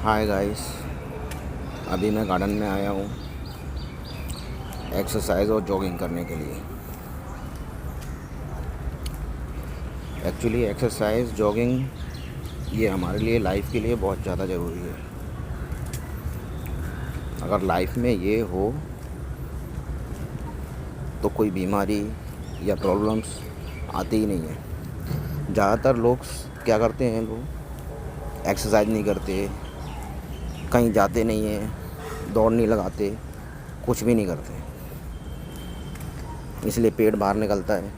Hi guys, अभी मैं garden में आया हूँ एक्सरसाइज और जॉगिंग करने के लिए। एक्चुअली एक्सरसाइज जॉगिंग ये हमारे लिए लाइफ के लिए बहुत ज़्यादा ज़रूरी है। अगर लाइफ में ये हो तो कोई बीमारी या प्रॉब्लम्स आती ही नहीं है। ज़्यादातर लोग क्या करते हैं, लोग एक्सरसाइज नहीं करते, कहीं जाते नहीं हैं, दौड़ नहीं लगाते, कुछ भी नहीं करते, इसलिए पेट बाहर निकलता है,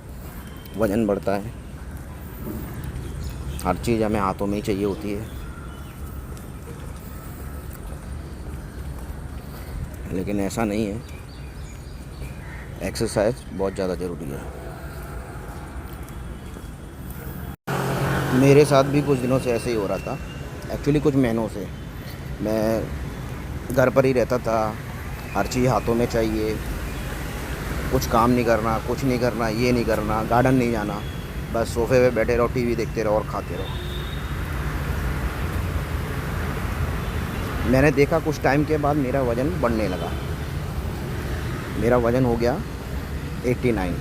वज़न बढ़ता है। हर चीज़ हमें हाथों में ही चाहिए होती है, लेकिन ऐसा नहीं है। एक्सरसाइज बहुत ज़्यादा ज़रूरी है। मेरे साथ भी कुछ दिनों से ऐसे ही हो रहा था। एक्चुअली कुछ महीनों से मैं घर पर ही रहता था, हर चीज़ हाथों में चाहिए, कुछ काम नहीं करना, कुछ नहीं करना, ये नहीं करना, गार्डन नहीं जाना, बस सोफे पे बैठे रहो, टीवी देखते रहो और खाते रहो। मैंने देखा कुछ टाइम के बाद मेरा वज़न बढ़ने लगा। मेरा वज़न हो गया 89।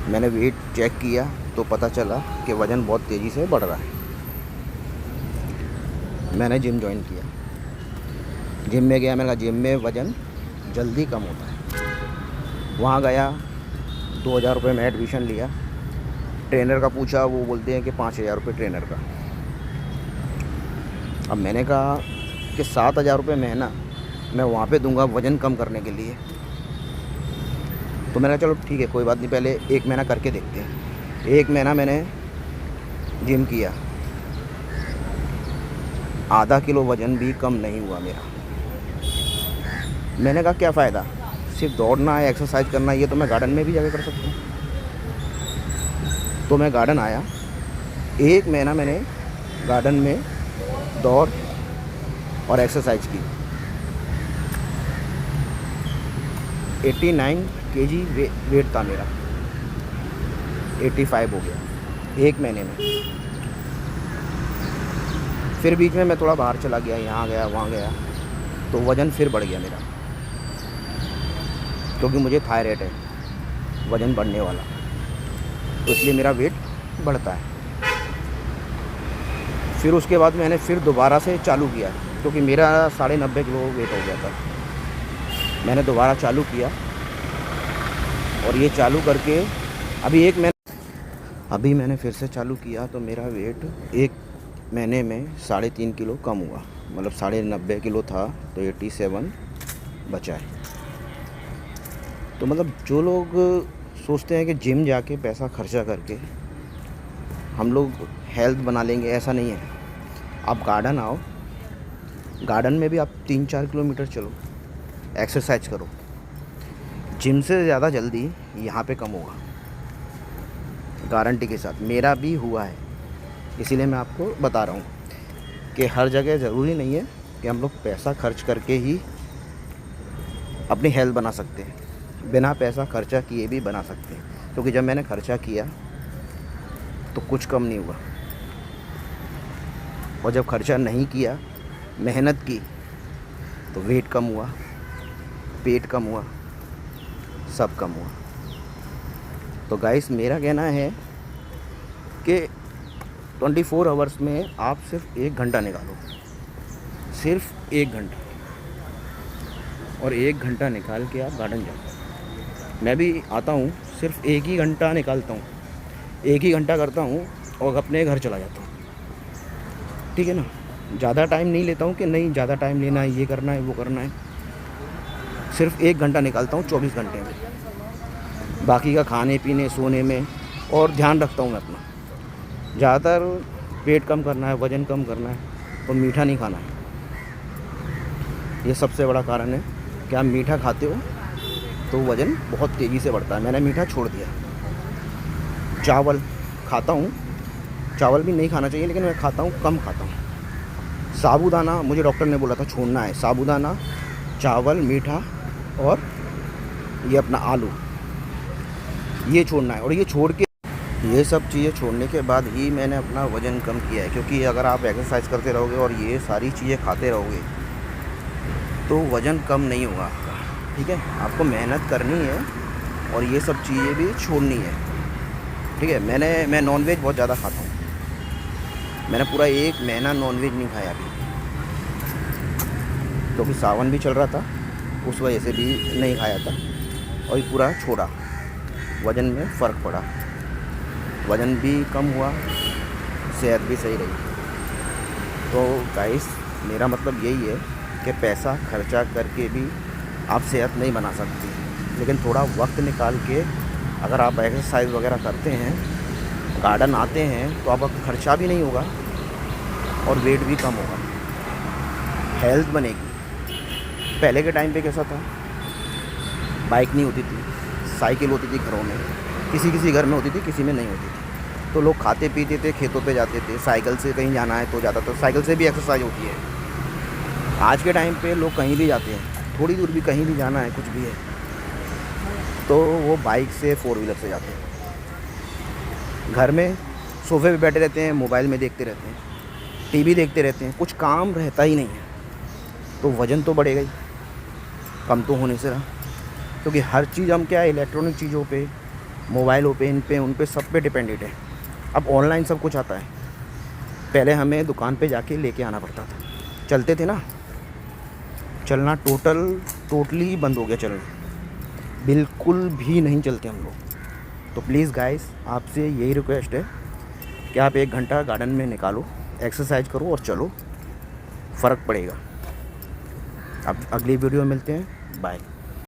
मैंने वेट चेक किया तो पता चला कि वज़न बहुत तेज़ी से बढ़ रहा है। मैंने जिम जॉइन किया। जिम में गया, मैंने कहा जिम में वज़न जल्दी कम होता है। वहाँ गया, 2000 रुपये में एडमिशन लिया। ट्रेनर का पूछा, वो बोलते हैं कि 5000 रुपये ट्रेनर का। अब मैंने कहा कि 7000 रुपये महीना मैं वहाँ पे दूंगा वज़न कम करने के लिए। तो मैंने कहा चलो ठीक है, कोई बात नहीं, पहले 1 महीना करके देखते हैं। 1 महीना मैंने जिम किया, आधा किलो वज़न भी कम नहीं हुआ मेरा। मैंने कहा क्या फ़ायदा, सिर्फ दौड़ना है, एक्सरसाइज करना है, ये तो मैं गार्डन में भी जाके कर सकता हूँ। तो मैं गार्डन आया, 1 महीना मैंने गार्डन में दौड़ और एक्सरसाइज की। 89 केजी वेट था मेरा, 85 हो गया 1 महीने में। फिर बीच में मैं थोड़ा बाहर चला गया, यहाँ गया वहाँ गया, तो वज़न फिर बढ़ गया मेरा, क्योंकि मुझे थायराइड है, वज़न बढ़ने वाला, तो इसलिए मेरा वेट बढ़ता है। फिर उसके बाद मैंने फिर दोबारा से चालू किया, क्योंकि मेरा 90.5 किलो वेट हो गया था। मैंने दोबारा चालू किया और ये चालू करके अभी मैंने फिर से चालू किया तो मेरा वेट 1 महीने में 3.5 किलो कम हुआ। मतलब 90.5 किलो था तो 87 बचा है। तो मतलब जो लोग सोचते हैं कि जिम जाके पैसा खर्चा करके हम लोग हेल्थ बना लेंगे, ऐसा नहीं है। आप गार्डन आओ, गार्डन में भी आप 3-4 किलोमीटर चलो, एक्सरसाइज करो, जिम से ज़्यादा जल्दी यहाँ पे कम होगा, गारंटी के साथ। मेरा भी हुआ है, इसीलिए मैं आपको बता रहा हूँ कि हर जगह ज़रूरी नहीं है कि हम लोग पैसा खर्च करके ही अपनी हेल्थ बना सकते हैं। बिना पैसा खर्चा किए भी बना सकते हैं, क्योंकि जब मैंने खर्चा किया तो कुछ कम नहीं हुआ, और जब खर्चा नहीं किया, मेहनत की, तो वेट कम हुआ, पेट कम हुआ, सब कम हुआ। तो गाइस, मेरा कहना है कि 24 आवर्स में आप सिर्फ 1 घंटा निकालो, सिर्फ 1 घंटा, और 1 घंटा निकाल के आप गार्डन जाओ। मैं भी आता हूँ, सिर्फ 1 ही घंटा निकालता हूँ, 1 ही घंटा करता हूँ और अपने घर चला जाता हूँ। ठीक है ना, ज़्यादा टाइम नहीं लेता हूँ कि नहीं ज़्यादा टाइम लेना है, ये करना है, वो करना है। सिर्फ 1 घंटा निकालता हूँ 24 घंटे में, बाकी का खाने पीने, सोने में और ध्यान रखता हूँ मैं अपना। ज़्यादातर पेट कम करना है, वज़न कम करना है, और मीठा नहीं खाना है। ये सबसे बड़ा कारण है कि आप मीठा खाते हो तो वज़न बहुत तेज़ी से बढ़ता है। मैंने मीठा छोड़ दिया। चावल खाता हूँ, चावल भी नहीं खाना चाहिए, लेकिन मैं खाता हूँ, कम खाता हूँ। साबूदाना मुझे डॉक्टर ने बोला था छोड़ना है, साबूदाना, चावल, मीठा और ये अपना आलू, ये छोड़ना है। और ये छोड़ के ये सब चीज़ें छोड़ने के बाद ही मैंने अपना वज़न कम किया है, क्योंकि अगर आप एक्सरसाइज करते रहोगे और ये सारी चीज़ें खाते रहोगे तो वज़न कम नहीं होगा आपका। ठीक है, आपको मेहनत करनी है और ये सब चीज़ें भी छोड़नी है। ठीक है, मैं नॉनवेज बहुत ज़्यादा खाता हूँ। मैंने पूरा 1 महीना नॉनवेज नहीं खाया अभी, क्योंकि सावन भी चल रहा था, उस वजह से भी नहीं खाया था और ये पूरा छोड़ा। वज़न में फ़र्क पड़ा, वज़न भी कम हुआ, सेहत भी सही रही। तो गाइस, मेरा मतलब यही है कि पैसा खर्चा करके भी आप सेहत नहीं बना सकते, लेकिन थोड़ा वक्त निकाल के अगर आप एक्सरसाइज वगैरह करते हैं, गार्डन आते हैं, तो आपका खर्चा भी नहीं होगा और वेट भी कम होगा, हेल्थ बनेगी। पहले के टाइम पे कैसा था, बाइक नहीं होती थी, साइकिल होती थी घरों में, किसी घर में होती थी, किसी में नहीं होती थी। तो लोग खाते पीते थे, खेतों पे जाते थे, साइकिल से कहीं जाना है तो जाता था, साइकिल से भी एक्सरसाइज होती है। आज के टाइम पे लोग कहीं भी जाते हैं, थोड़ी दूर भी कहीं भी जाना है, कुछ भी है, तो वो बाइक से, 4 व्हीलर से जाते हैं। घर में सोफे पे बैठे रहते हैं, मोबाइल में देखते रहते हैं, टीवी देखते रहते हैं, कुछ काम रहता ही नहीं है। तो वज़न तो बढ़ेगा ही, कम तो होने से रहा, क्योंकि हर चीज़ हम क्या है, इलेक्ट्रॉनिक चीज़ों पे, मोबाइलों पे, इन पे, उन पे, सब पे डिपेंडेंट है। अब ऑनलाइन सब कुछ आता है, पहले हमें दुकान पे जाके लेके आना पड़ता था, चलते थे ना, चलना टोटली बंद हो गया, चलना बिल्कुल भी नहीं चलते हम लोग। तो प्लीज़ गाइस, आपसे यही रिक्वेस्ट है कि आप 1 घंटा गार्डन में निकालो, एक्सरसाइज करो और चलो, फ़र्क पड़ेगा। अब अगली वीडियो में मिलते हैं, बाय।